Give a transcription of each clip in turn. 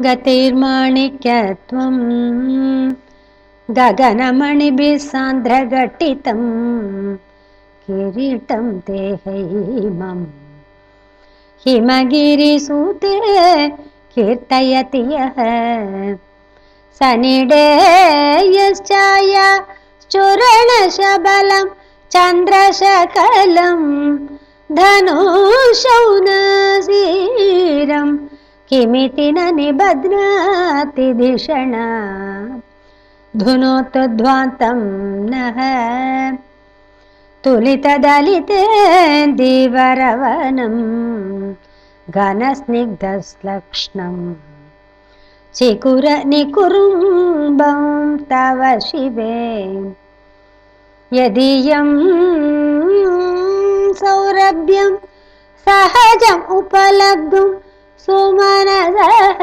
गतिर्माणिक्यत्वं गगनमणिभिः सान्द्रघटितं किरीटं ते हैमम् हिमगिरिसूते कीर्तयति यः सनिडेयश्चाया चूरणशबलं चन्द्रशकलं धनुषौनसीरं किमिति न निबध्नाति धिषणा धुनोतु ध्वान्तं नः तुलितदलिते दीवरवनं घनस्निग्धश्लक्ष्णं चिकुरनिकुरुम्बं तव शिवे यदीयं सौरभ्यं सहजम् उपलब्धुं सुमनसः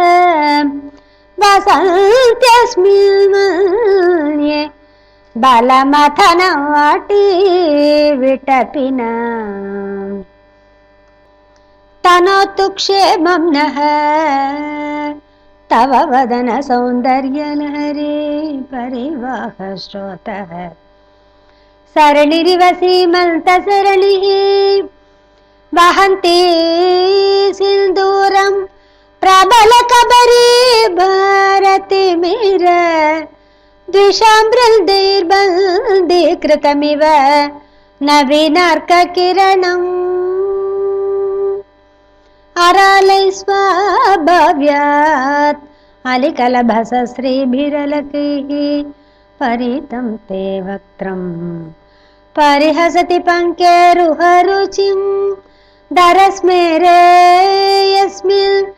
वसन्त्यस्मिन् मन्ये बलमथनवाटी विटपिना तनोतु क्षेमं नः तव वदन सौन्दर्यलहरी परिवाहश्रोतः सरणिरिव सीमन्तसरणिः वहन्ती सिन्दूरं प्रबलकबरी भारतिमिर द्विषामृल्दैर्बन्धीकृतमिव नवीनार्ककिरणम् अरालैः स्वाभाव्यात् अलिकलभसश्रीभिरलकैः परितं ते वक्त्रं परिहसति पङ्केरुहरुचिं दरस्मेरे यस्मिन्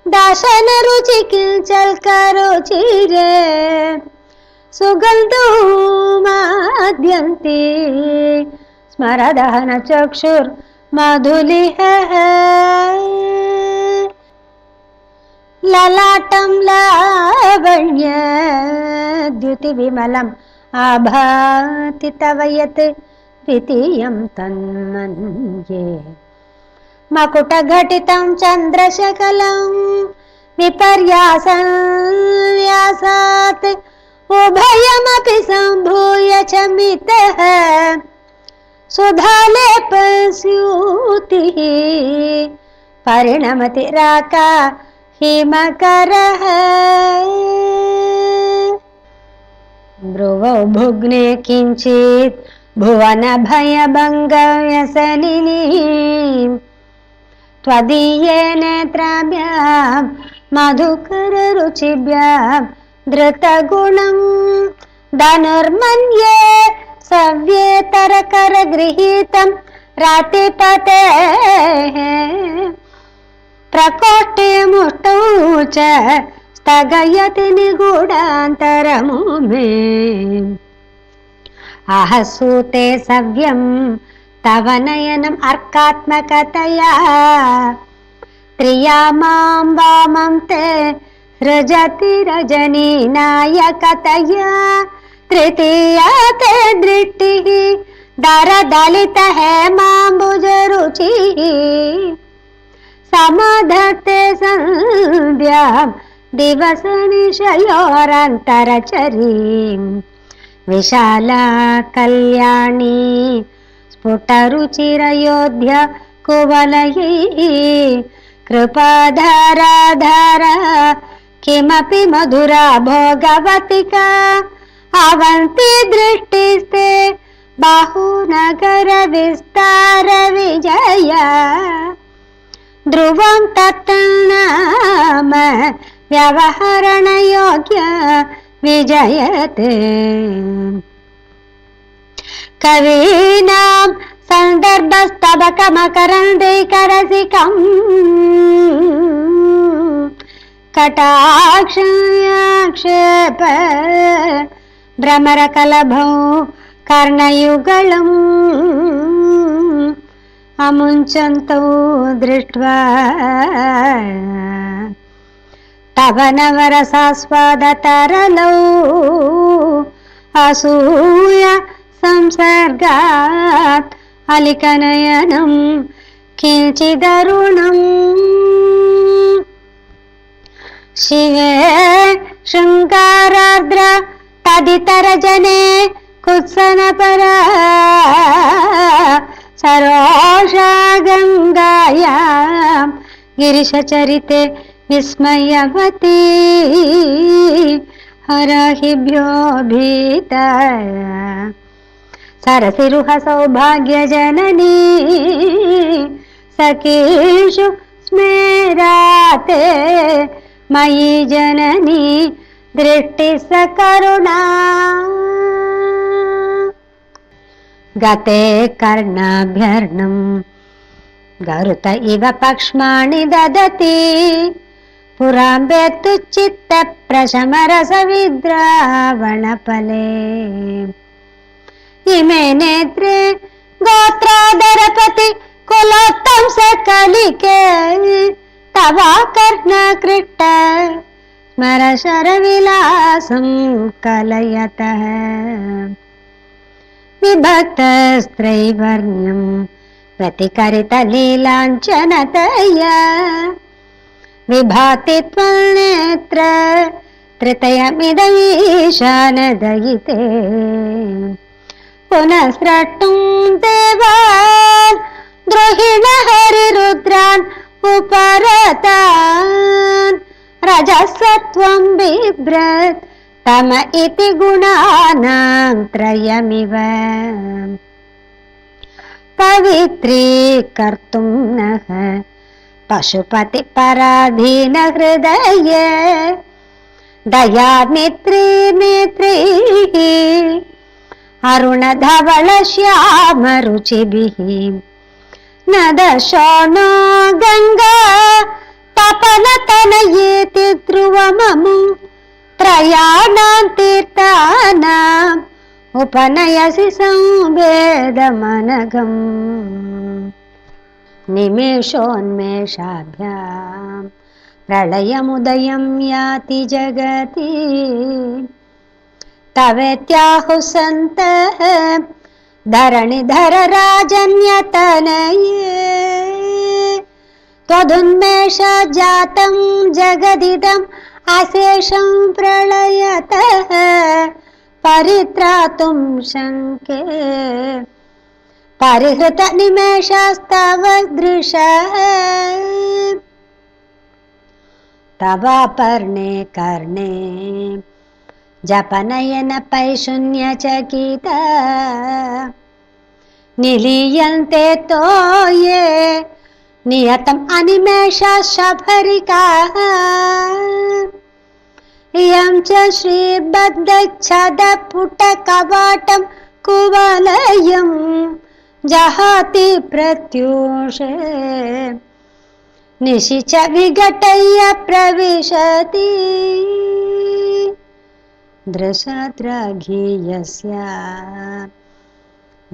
दाशनरुचि किञ्चल्करुचिरे सुगन्धो माद्यन्ति स्मरदहनचक्षुर्मधुलिहः ललाटं लावण्य द्युतिविमलम् आभाति तव यत् द्वितीयं तन्मन्ये मकुटघटितं चन्द्रशकलं विपर्यासन्यासात् उभयमपि सम्भूय च मितः सुधालेपस्यूतिः परिणमति राका हिमकरः भ्रुवौ भुग्ने किञ्चित् भुवनभयभङ्गव्यसनिनी त्वदीये नेत्राभ्यां मधुकररुचिभ्यां धृतगुणं धनुर्मन्ये सव्येतरकरगृहीतं रातिपतेः प्रकोष्ठे मुष्टौ च स्थगयति निगूढान्तरमुमे आहसूते सव्यं तव नयनम् अर्कात्मकतया त्रियामां वामं ते सृजति रजनीनायकतया तृतीया ते दृष्टिः दरदलितहेमाम्बुजरुचिः समाधत्ते सन्ध्यां दिवसनिशयोरन्तरचरीं विशाला कल्याणी स्फुटरुचिरयोध्य कुवलयैः कृपाधाराधार किमपि मधुरा भोगवतिका अवन्ति दृष्टिस्ते बाहुनगर विस्तार विजया ध्रुवं तत्नाम व्यवहरणयोग्य विजयते कवीनां सन्दर्भस्तबकमकरन्दैकरसिकम् कटाक्षाक्षेप भ्रमरकलभौ कर्णयुगलम् अमुञ्चन्तौ दृष्ट्वा तव नवरसास्वादतरलौ असूय संसर्गात् अलिकनयनं किञ्चिदरुणम् शिवे अदितरजने कुत्सनपरा सरोषा गङ्गायां गिरिशचरिते विस्मयवती हरहिभ्यो भीता सरसिरुह सौभाग्यजननी सखीषु स्मेराते मयि जननी दृष्टिसकरुणा गते कर्णाभ्यर्णं गरुत इव पक्ष्माणि ददति पुराम्बे तु चित्तप्रशमरसविद्रावणफले इमे नेत्रे गोत्रादरपति कुलोत्तम सकलिके तव कर्णकृष्ट स्मरशरविलासं कलयतः विभक्तस्त्रैवर्ण्यं प्रतिकरितलीलाञ्छनतया विभाति त्वन्नेत्र तृतीयमिदमीशानदयिते पुनः स्रष्टुं देवान् द्रोहिण हरिरुद्रान् उपरतान् रजसत्वं बिभ्रत् तम इति गुणानां त्रयमिव पवित्रीकर्तुं नः पशुपति पराधीन हृदये दयामित्री नेत्रीः अरुणधवल श्याम रुचिभिः न दशोनो गंगा तपन तनयेति ध्रुवममु त्रयाणां तीर्थानाम् उपनयसि संवेदमनघम् निमेषोन्मेषाभ्यां प्रलयमुदयं याति जगति तवेत्याहुः सन्तः धरणिधर राजन्यतनये त्वदुन्मेषजातं जगदिदम् अशेषं प्रलयतः परित्रातुं शङ्के परिहृत निमेषस्तव दृशः तवापर्णे कर्णे जपनयन पैशून्यचकित निलीयन्ते तोये नियतम् अनिमेषशफरिकाः इयं च श्रीबद्धच्छदपुटकवाटं कुवलयं जहाति प्रत्यूषे निशि च विघटय्य प्रविशति दृशद्रघीयस्य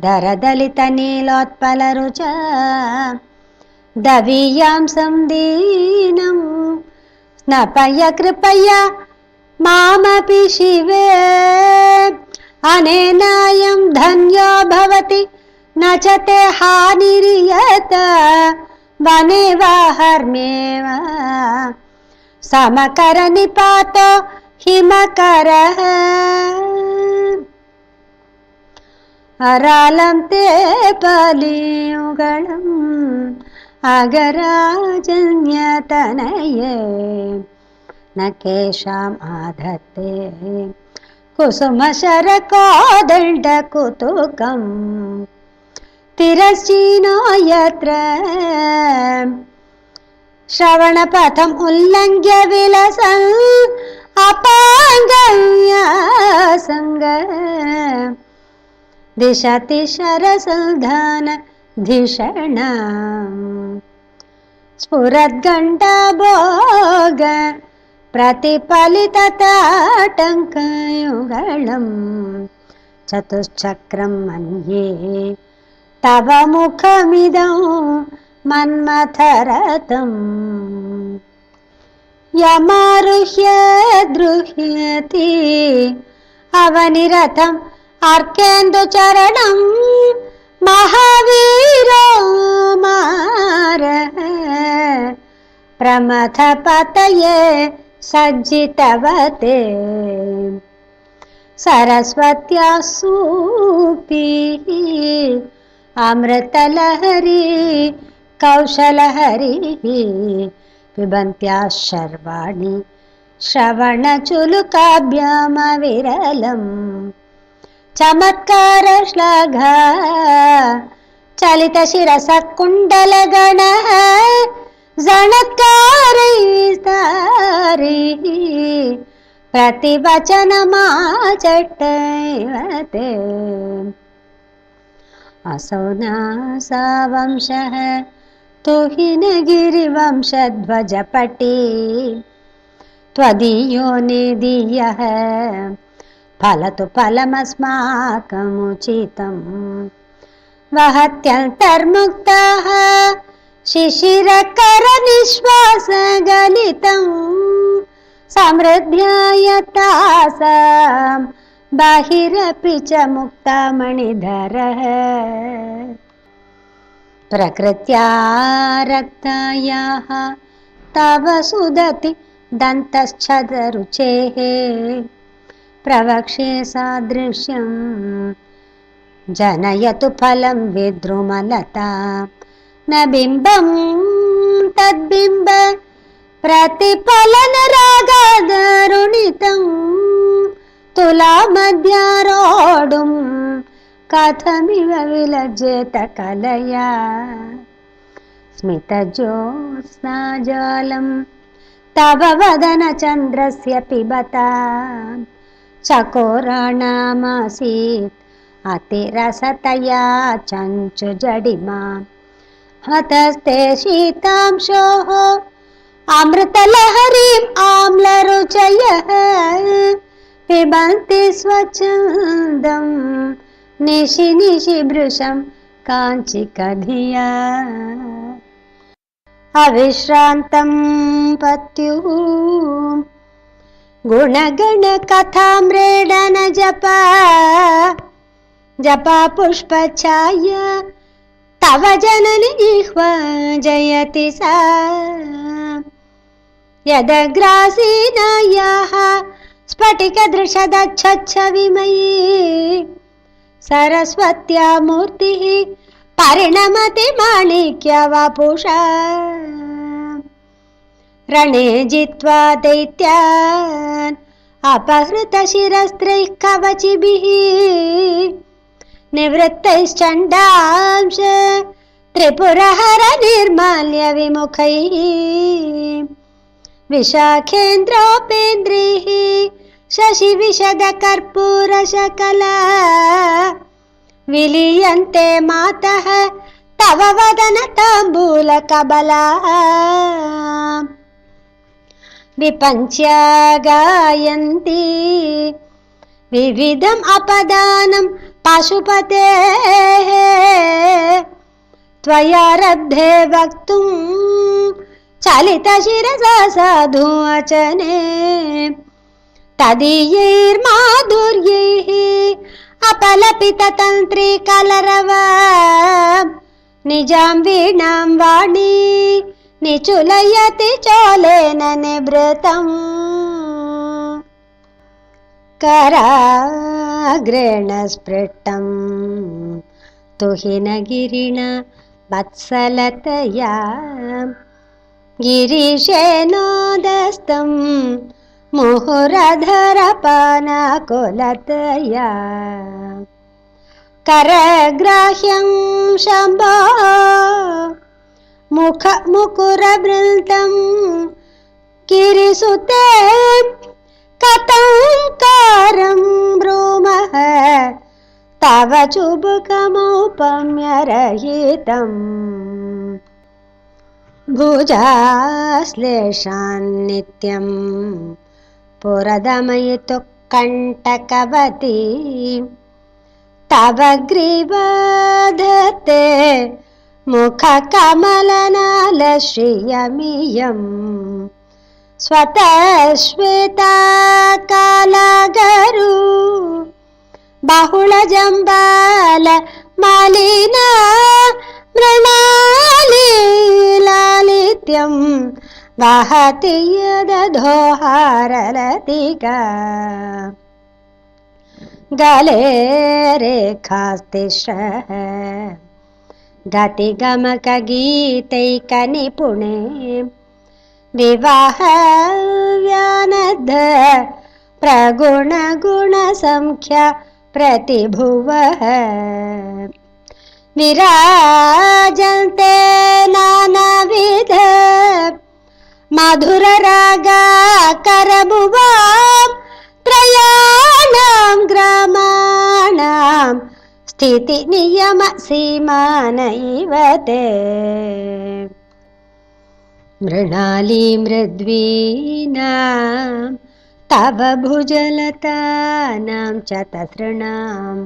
धरदलितनीलोत्पलरुच दवीयां संदीनं स्नपय कृपया मामपि शिवे अनेनायं धन्यो भवति न च ते हानिर्यत वने वा हर्म्ये वा समकर निपातो हिमकरः अरालं ते पलियुगळम् अगराजन्यतनये न केशाम् आधत्ते कुसुमशरकोदण्डकुतुकम् तिरश्चीनो यत्र श्रवणपथम् उल्लङ्घ्य विलसन् अपाङ्गव्यासङ्ग दिशति शरसन्धान धिषणाम् स्फुरद्घण्टाभोग प्रतिफलितताटङ्कयुगळम् चतुश्चक्रं मन्ये तव मुखमिदं मन्मथरथम् यमारुह्य द्रुह्यति अवनिरथम् अर्केन्दुचरणं महावीरो मारः प्रमथपतये सज्जितवते सरस्वत्या सूक्तिः अमृतलहरी कौशलहरिः पिबन्त्याः शर्वाणि श्रवणचुलुकाभ्यामविरलम् चमत्कारश्लाघा चलितशिरसः कुण्डलगणः झणत्कारैस्तारैः प्रतिवचनमाचट्टैव ते असौ नासावंशः तुहिनगिरिवंशध्वजपटी त्वदीयो निदीयः फलतु फलमस्माकमुचितम् वहत्यन्तर्मुक्ताः शिशिरकरनिश्वासगलितम् समृद्ध्यायतासां बहिरपि च मुक्तामणिधरः प्रकृत्या रक्तायाः तव सुदति दन्तश्छदरुचेः प्रवक्ष्ये सादृश्यं जनयतु फलं विद्रुमलता न बिम्बं तद्बिम्ब प्रतिफलनरागादरुणितं तुलामध्यारोढुं कथमिव विलज्जेत कलया स्मितज्योत्स्नाजालं तव वदनचन्द्रस्य पिबता चकोराणामासीत् अतिरसतया चञ्चुजडिमा हतस्ते शीतांशोः अमृतलहरीम् आम्लरुचयः पिबन्ति स्वच्छन्दं निशि निशि भृशं काञ्चिकधिया अविश्रान्तं पत्युः गुणगणकथाम्रेडन जपा पुष्पछाया तव जननि जिह्वा जयति सा यदग्रासीनायाः स्फटिकदृशदच्छच्छविमयी सरस्वत्या मूर्तिः परिणमति माणिक्यवपुषा रणे जित्वा दैत्यान् अपहृतशिरस्त्रैः कवचिभिः निवृत्तैश्चण्डांश त्रिपुरहर निर्माल्य विमुखैः विशाखेन्द्रोपेन्द्रैः शशिविशदकर्पूरशकला विलीयन्ते मातः तव वदन ताम्बूलकबला विपञ्च्या गायन्ति विविधम् अपदानं पशुपतेः त्वयारब्धे वक्तुं चलितशिरसा साधु वचने तदीयैर्माधुर्यैः अपलपिततन्त्रीकलरवा निजां वीणां वाणी निचुलयति चोलेन निभृतम् कराग्रेण स्पृष्टं तुहिनगिरिण वत्सलतया गिरीशेनोदस्तं मुहुरधरपानाकुलतया करग्राह्यं शम्भो मुकुरवृन्तं गिरिसुते कथं कारं ब्रूमः तव चुबुकमौपम्यरहितम् भुजाश्लेषान्नित्यं पुरदमयितु कण्टकवती तव ग्रीवाधते मुखकमलनालश्रियमियं स्वतः कालागरु बहुलजम्बाल मालिना मृणालीलालित्यं वहति यदधोहारलतिका गले रेखास्तिस्रः गतिगमकगीतैकनिपुणे विवाहव्यानद्ध प्रगुणगुणसंख्या प्रतिभुवः विराजन्ते नानाविध मधुररागाकरभुवां त्रयाणां ग्रामाणां स्थितिनियमसीमानैव ते मृणाली मृद्वीनां तव भुजलतानां च तसृणां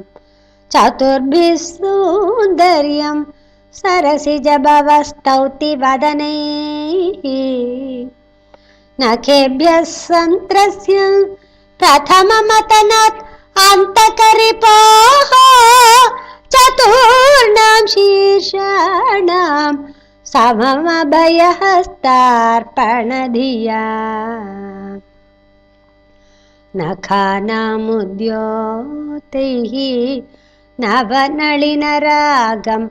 चतुर्भिः सौन्दर्यं सरसिजभवस्तौति वदनैः नखेभ्यः सन्त्रस्यं प्रथममतनात् अन्तकरिपाः चतुर्णां शीर्षाणां सममभयहस्तार्पणधिया नखानामुद्योतैः नवनलिनरागं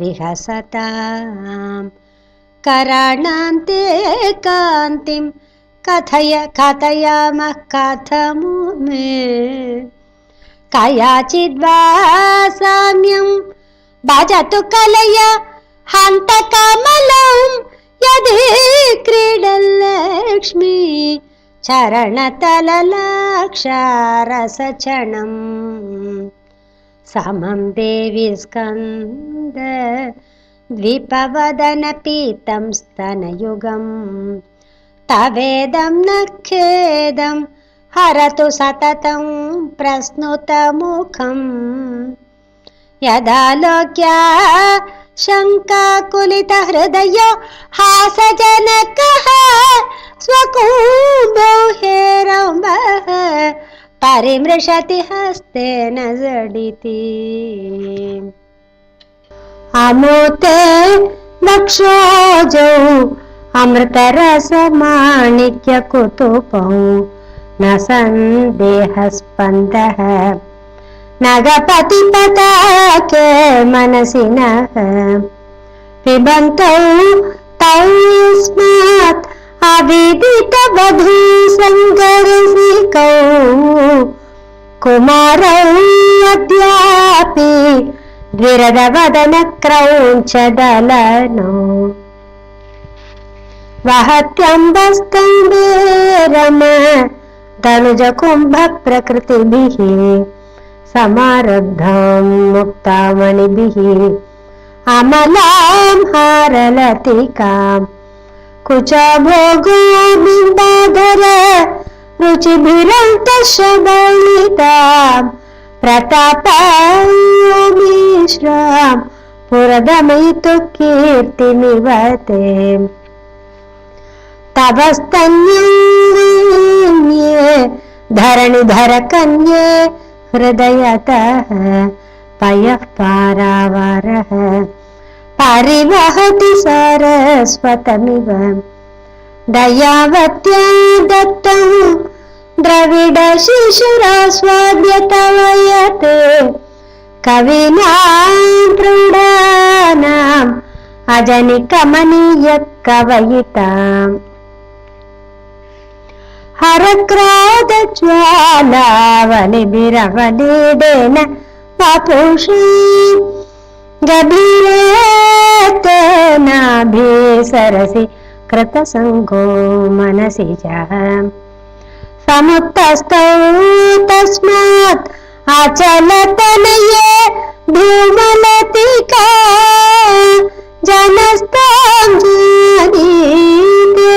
विहसतां कराणां ते कान्तिं कथयामः कथमु मे कयाचिद्वा साम्यं भजतु कलया हन्तकमलं यदि क्रीडल्लक्ष्मी चरणतललाक्षारसचणम् समं देवी स्कन्द द्विपवदनपीतं स्तनयुगं तवेदं न खेदं हरतु सततं प्रस्नुतमुखं यदालोक्या शङ्काकुलितहृदयो हासजनकः स्वकुम्भो हेरम्बः परिमृशति हस्तेन जडिति अमूते नक्षोजौ अमृतरसमाणिक्यकुतुपौ न सन्देहस्पन्दः नगपतिपताके मनसि नः पिबन्तौ तौ स्मात् अविदितवधूसङ्गरसिकौ कुमारौ अद्यापि द्विरदवदनक्रौञ्चदलनौ वहत्यम्बस्तम्बेरम तनुजकुम्भप्रकृतिभिः समारब्धां मुक्तामणिभिः अमलां हारलतिकां कुचभोगो बिम्बाधर रुचिभिरन्तशबलितां प्रतापमिश्रां पुरदमयितु कीर्तिमिव ते तवस्तन्ये धरणिधर कन्ये हृदयतः पयः पारावारः परिवहति सरस्वतमिव दयावत्या दत्तं द्रविड शिशुरास्वाद्यतवयते कविनां प्रौढानाम् अजनिकमनीय कवयिताम् हरक्रोधज्वालावलिभिरवलीडेन वपुषी गभीरेतेनाभिसरसि कृतसङ्गो मनसि च समुत्तस्तौ तस्मात् अचलतनये धूमलतिका जनस्तां जानीते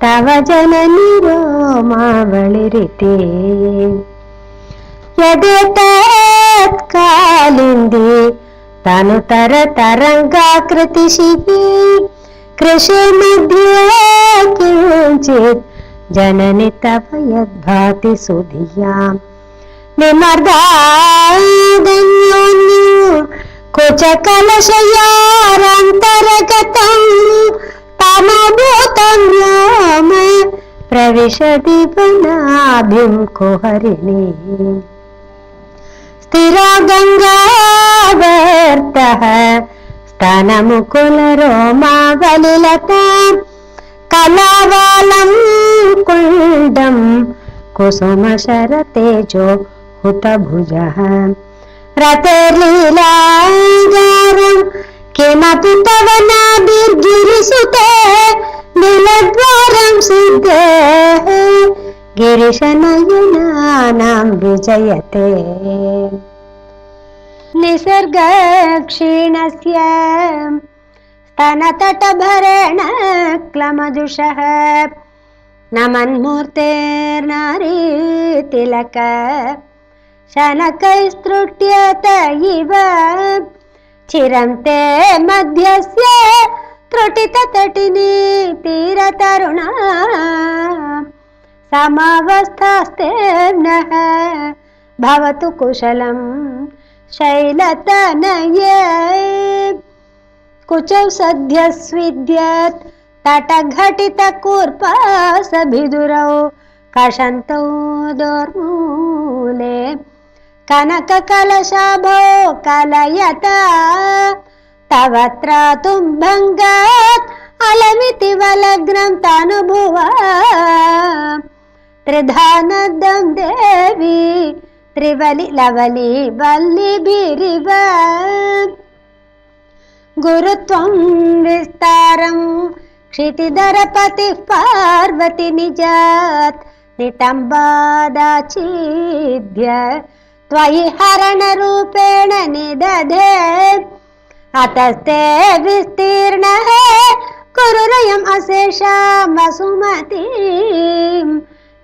तव जननि रोमावलिरिति यदेतत्कालिन्दी तनुतर तरङ्गाकृतिशिखी कृषिमध्ये किञ्चित् जननि तव यद्भाति सुधियां निमर्दादन्योन्यो कुचकलशयारान्तरगतं तमभूतं व्योम प्रविशति वनाभिं कुहरिणी स्थिरो गङ्गावर्तः स्तनमुकुलरोमावलिलता कलावालं कुण्डं कुसुमशरतेजो हुतभुजः रतेर्लीलागारं किमपि तव नाभिर्गिरिसुते नीलद्वारं सिद्धे गिरिशनयनानां विजयते निसर्गक्षीणस्य स्तनतटभरेण क्लमजुषः नमन्मूर्तेर्नारीतिलक शनकैस्तृट्यत इव चिरं ते मध्यस्य त्रुटिततटिनी तीरतरुणा समावस्थास्ते नः भवतु कुशलं शैलतनये कुचौ सद्यस्विद्यत् तटघटितकूर्पासभिदुरौ कषन्तौ दोर्मूले कनककलशाभो कलयता तव त्रातुं भङ्गात् अलमिति वलग्नं तनुभुवा त्रिधानदं देवी त्रिवलि लवली वल्लिभिरिव गुरुत्वं विस्तारं क्षितिधरपतिः पार्वती निजात् नितम्बादाच्छिद्य त्वयि हरणरूपेण निदधे अतस्ते विस्तीर्णः कुरुरयम् अशेषां वसुमतीं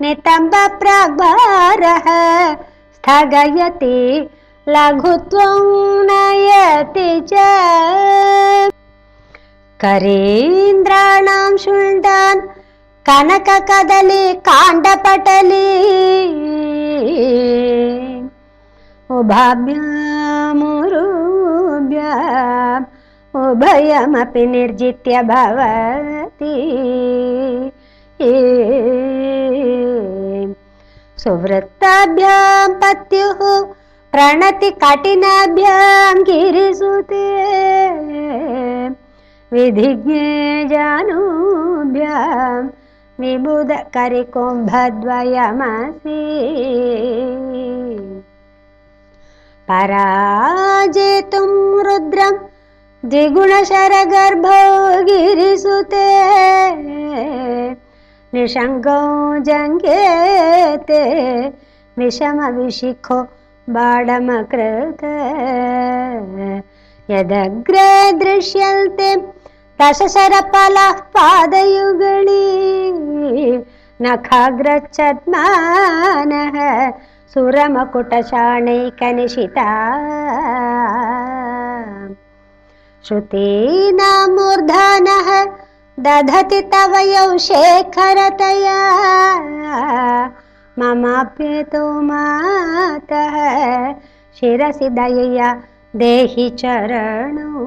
नितम्बप्राग्भारः स्थगयति लघुत्वं नयति च करीन्द्राणां शुण्डान् कनककदली काण्डपटली उभाभ्यामुरुभ्याम् उभयमपि निर्जित्य भवति सुवृत्ताभ्यां पत्युः प्रणति कठिनाभ्यां गिरिसुते विधिज्ञे जानुभ्यां विबुध करिकुम्भद्वयमसि पराजेतुं रुद्रं द्विगुणशरगर्भो गिरिसुते निषङ्गो जङ्गेते विषमविशिखो बाडमकृत यदग्रे दृश्यन्ते दशशरफलाः पादयुगली नखाग्रच्छद्मानः सुरमकुटशाणैकनिशिता श्रुतीनां मूर्धनः दधति तव यौ शेखरतया ममाप्येतो मातः शिरसि दयया देहि चरणौ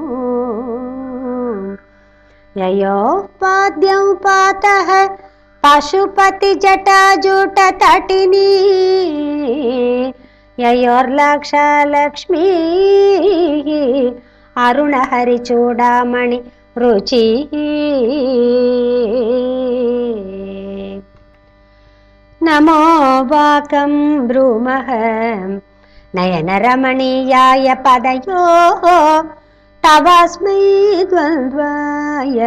ययोः पाद्यौ पातः पशुपतिजटाजूटतटिनी ययोर्लक्षलक्ष्मीः अरुणहरिचूडामणि रुचिः नमो वाकं ब्रूमः नयनरमणीयाय पदयोः तवास्मै द्वन्द्वाय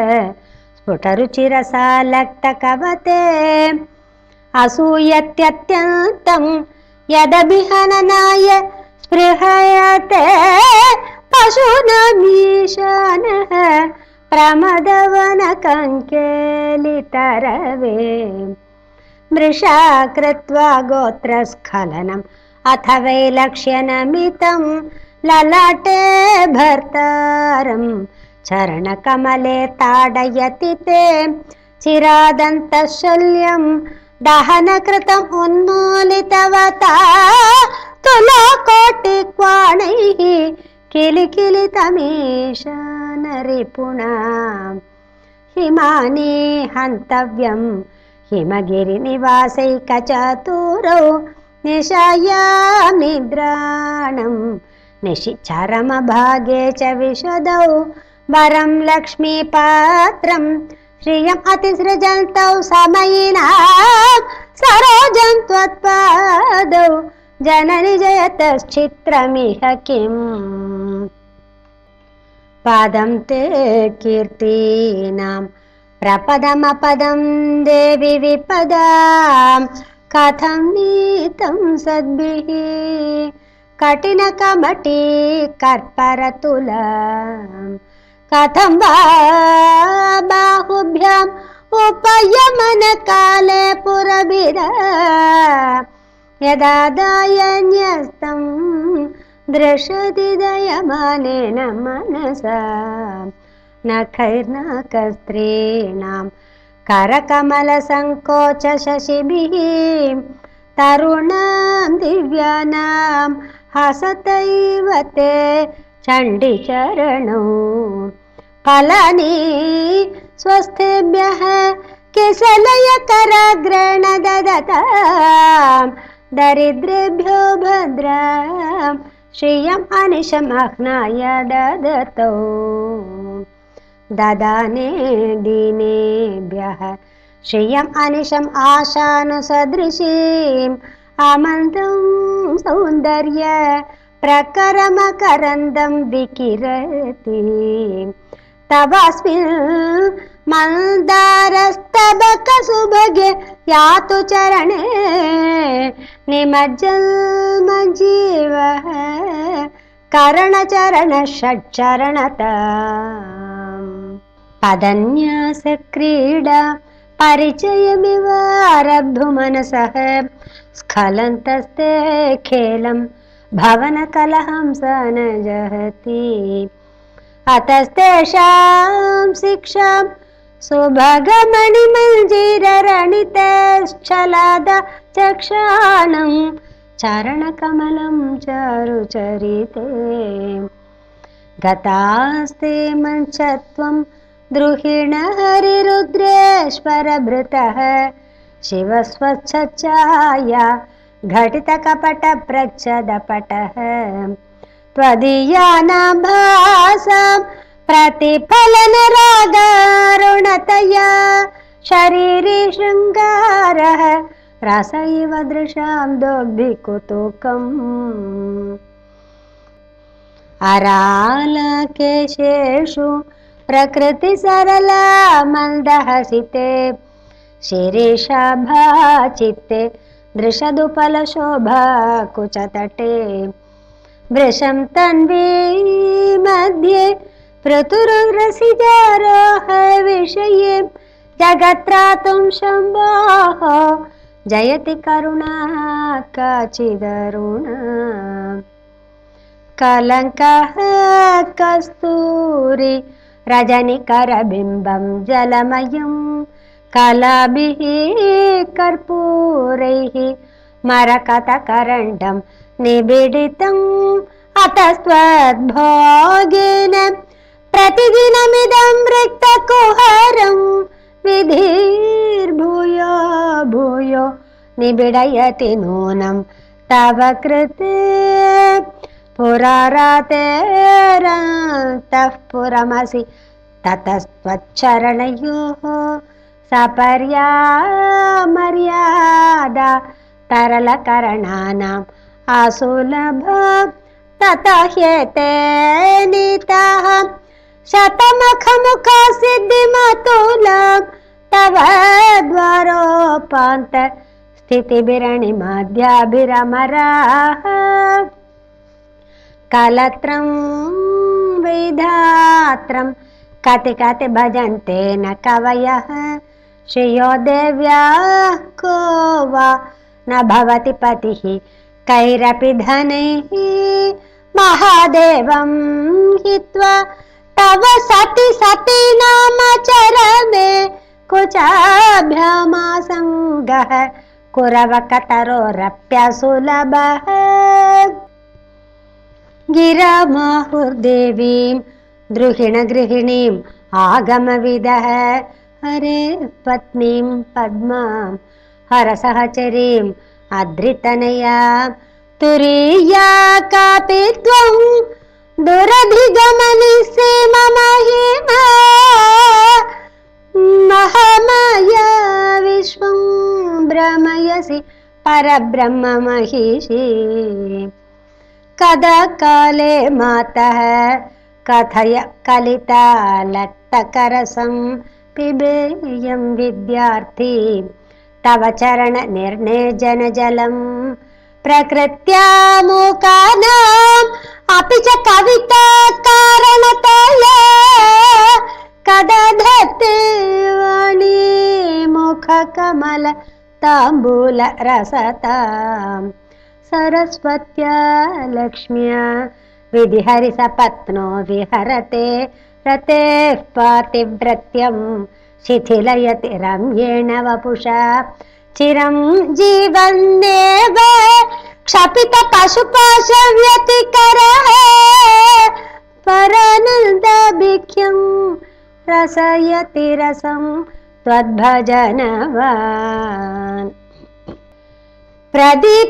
स्फुटरुचिरसालक्तकवते असूयत्यत्यन्तं यदभिहननाय स्पृहयते पशूनामीशानः प्रमदवनकङ्केलितरवे मृषा कृत्वा गोत्रस्खलनम् अथ वैलक्ष्यनमितं ललाटे भर्तारं चरणकमले ताडयति ते चिरादन्तशल्यं दहनकृतम् उन्मूलितवता तुलाकोटिक्वाणैः किलिकिलितमीशानरिपुणा हिमानि हन्तव्यं हिमगिरिनिवासैकचतुरौ निशायां निद्राणं निशिचरमभागे च विशदौ वरं लक्ष्मीपात्रं श्रियम् अतिसृजन्तौ समयिनां सरोजं त्वत्पादौ जननि जयतश्चित्रमिह किम् पादं ते कीर्तीनां प्रपदमपदं देवि विपदां कथं नीतं सद्भिः कठिनकमटी कर्परतुलां कथं वा बाहुभ्याम् उपयमनकाले पुरभिरा यदा दायन्यस्तं दृशति दयमानेन मनसा नखैर्नाकस्त्रीणां करकमलसङ्कोचशशिभिः तरुणां दिव्यानां हसतैव ते चण्डीचरणौ फलानि स्वस्तेभ्यः किसलयकराग्रेण ददतां दरिद्रेभ्यो भद्रां श्रियम् अनिशमह्नाय ददतौ ददाने दीनेभ्यः श्रियम् अनिशम् आशानुसदृशीम् आमन्तं सौन्दर्य प्रकरमकरन्दं विकिरति तवास्मिन् मन्दारस्तबकसुभगे यातु चरणे निमज्जन्मजीवः करणचरणषट्चरणताम् पदन्यासक्रीडा परिचयमिव आरब्धुमनसः स्खलन्तस्ते खेलं भवनकलहं स न जहति अतस्तेषां शिक्षां सुभगमणिमञ्जीररणितश्चलाद चक्षाणं चरणकमलं चारुचरिते गतास्ते मञ्चत्वं द्रुहिण हरिरुद्रेश्वरभृतः शिवस्वच्छाया घटितकपटप्रच्छदपटः त्वदीयानाभासां प्रतिफलनरागारुणतया शरीरे शृङ्गारः रस इव दृशां दोग्धिकुतुकम् अरालकेशेषु प्रकृतिसरला मन्दहसिते शिरीषाभाचित्ते दृशदुपलशोभा कुचतटे वृषं तन्वी मध्ये पृथुरसिजारोह विषये जगत्रातुं शम्भोः जयति करुणा काचिदरुणा कलङ्कः कस्तूरी रजनिकरबिम्बं जलमयं कलाभिः कर्पूरैः मरकतकरण्डं निबिडितम् अतस्त्वद्भोगेन प्रतिदिनमिदं रिक्तकुहरं विधिर्भूयो भूयो निबिडयति नूनं तव कृते पुरारातेरन्तः पुरमसि ततस्त्वच्चरणयोः सपर्या मर्यादा तरलकरणानाम् असुलभ ततः ह्येते नीताः शतमखमुखा सिद्धिमतुलं तव द्वारोपान्त स्थितिभिरणिमाध्याभिरमराः कलत्रं विधात्रं कति कति भजन्ते न कवयः श्रियो देव्याः को वा न भवति पतिः कैरपि धनैः महादेवं हित्वा तव सति सति नाम चरमे कुचाभ्यामासङ्गः कुरवकतरोरप्यसुलभः गिरामाहुर्देवीं द्रुहिणगृहिणीम् आगमविदः हरे पत्नीं पद्मां हरसहचरीं अद्रितनया तुरीया कापि त्वं दुरधिगमनिसि मम महिमा महामाया विश्वं भ्रमयसि परब्रह्म महिषी कदा काले मातः कथय कलितालक्तकरसं पिबेयं विद्यार्थी तव चरण निर्णेजन जलं प्रकृत्या मूकानाम् अपि च कविता कारणतया कदा धत्ते वाणी मुखकमल ताम्बूल रसताम् सरस्वत्या लक्ष्म्या विधिहरिसपत्नो विहरते रतेः पातिव्रत्यं शिथिलयति रम्येण वपुषा चिरं जीवन्नेव क्षपित पशुपाशव्यतिकरः परानन्दाभिख्यं रसयति रसं त्वद्भजनवान् प्रदीपज्वालाभिः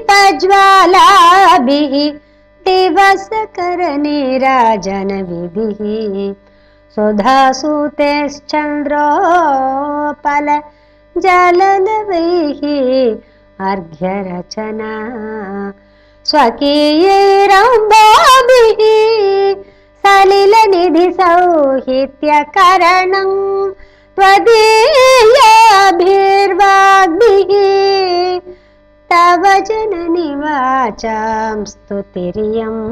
दिवसकरनीराजनविधिः सुधासूतेश्चन्द्रोपल जललवैः अर्घ्यरचना स्वकीयैरम्बाभिः सलिलनिधिसौहित्यकरणं त्वदीयाभिर्वाग्भिः तव जननि वाचां स्तुतिर्यम्।